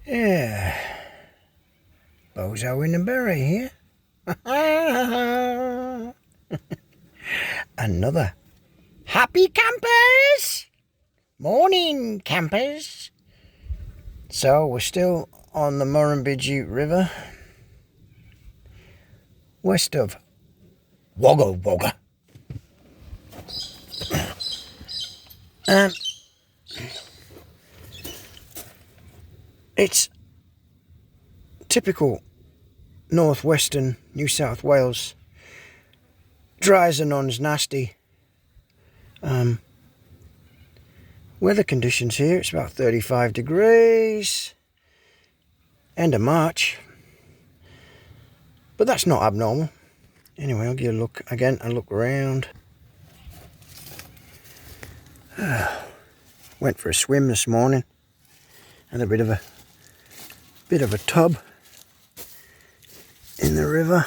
Yeah, Bozo in the berry here. Another happy campers! Morning, campers! So we're still on the Murrumbidgee River, west of Wagga Wagga. It's typical northwestern New South Wales. Dry as a nun's, nasty. Weather conditions here, it's about 35 degrees. End of March. But that's not abnormal. Anyway, I'll give you a look again and look around. Went for a swim this morning. Had a bit of a tub in the river.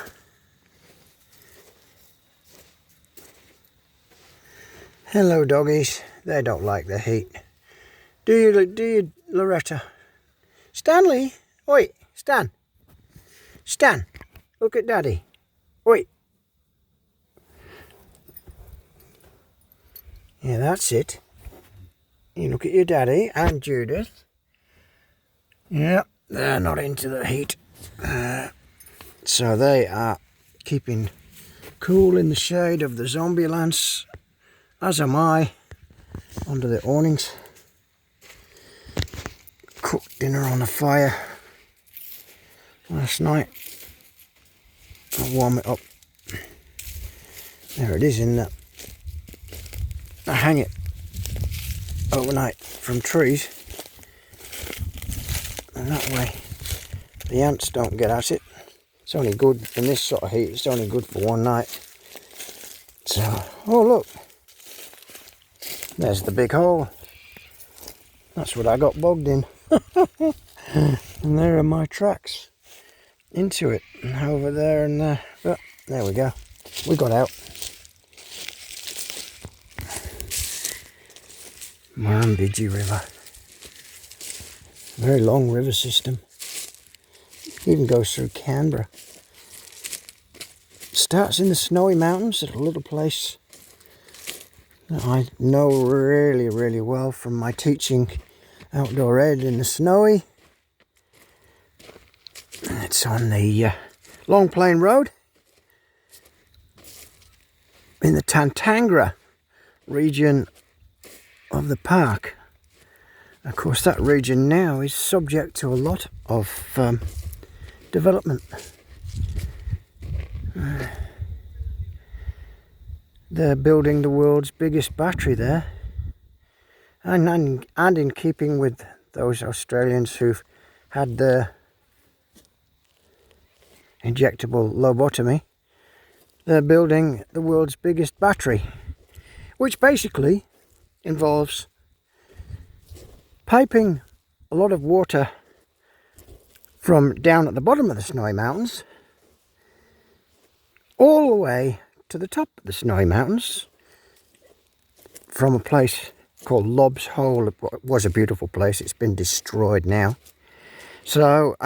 Hello, doggies. They don't like the heat. Do you, Loretta? Stanley? Oi, Stan. Stan, look at Daddy. Oi. Yeah, that's it. You look at your daddy and Judith. Yeah, they're not into the heat. So they are keeping cool in the shade of the zombie lance, as am I, under the awnings. Cooked dinner on the fire last night. I'll warm it up. There it is in that. I hang it overnight from trees, and that way the ants don't get at it. It's only good in this sort of heat, it's only good for one night. So, oh look, there's the big hole. That's what I got bogged in. And there are my tracks into it, and over there and there. But there we go, we got out. Murrumbidgee River. Very long river system. Even goes through Canberra. Starts in the Snowy Mountains at a little place that I know really, really well from my teaching outdoor ed in the Snowy. It's on the Long Plain Road in the Tantangra region of the park. Of course, that region now is subject to a lot of development. They're building the world's biggest battery there, and in keeping with those Australians who've had their injectable lobotomy, they're building the world's biggest battery, which basically involves piping a lot of water from down at the bottom of the Snowy Mountains all the way to the top of the Snowy Mountains from a place called Lobb's Hole. It was a beautiful place, it's been destroyed now. So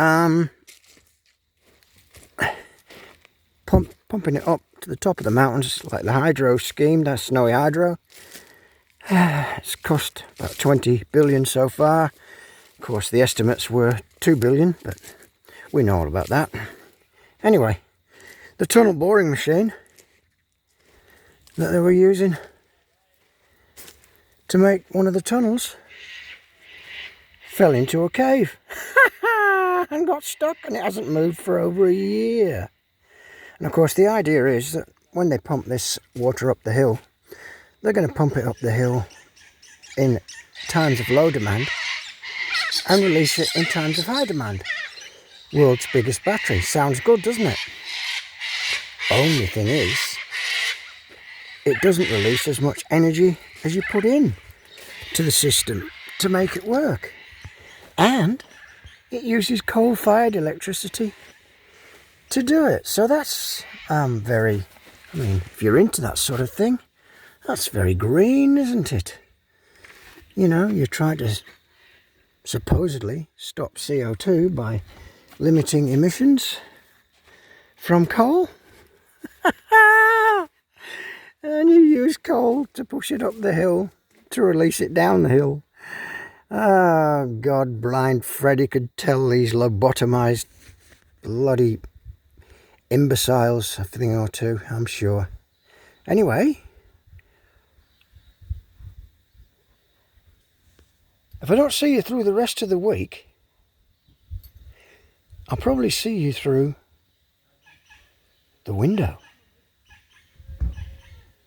pumping it up to the top of the mountains like the hydro scheme, that's Snowy Hydro. It's cost about 20 billion so far. Of course, the estimates were 2 billion, but we know all about that. Anyway, the tunnel boring machine that they were using to make one of the tunnels fell into a cave and got stuck, and it hasn't moved for over a year. And of course, the idea is that when they pump this water up the hill, they're going to pump it up the hill in times of low demand and release it in times of high demand. World's biggest battery. Sounds good, doesn't it? Only thing is, it doesn't release as much energy as you put in to the system to make it work. And it uses coal-fired electricity to do it. So that's if you're into that sort of thing, that's very green, isn't it? You know, you're trying to supposedly stop CO2 by limiting emissions from coal. And you use coal to push it up the hill, to release it down the hill. Oh, God, blind Freddy could tell these lobotomized bloody imbeciles a thing or two, I'm sure. Anyway, if I don't see you through the rest of the week, I'll probably see you through the window.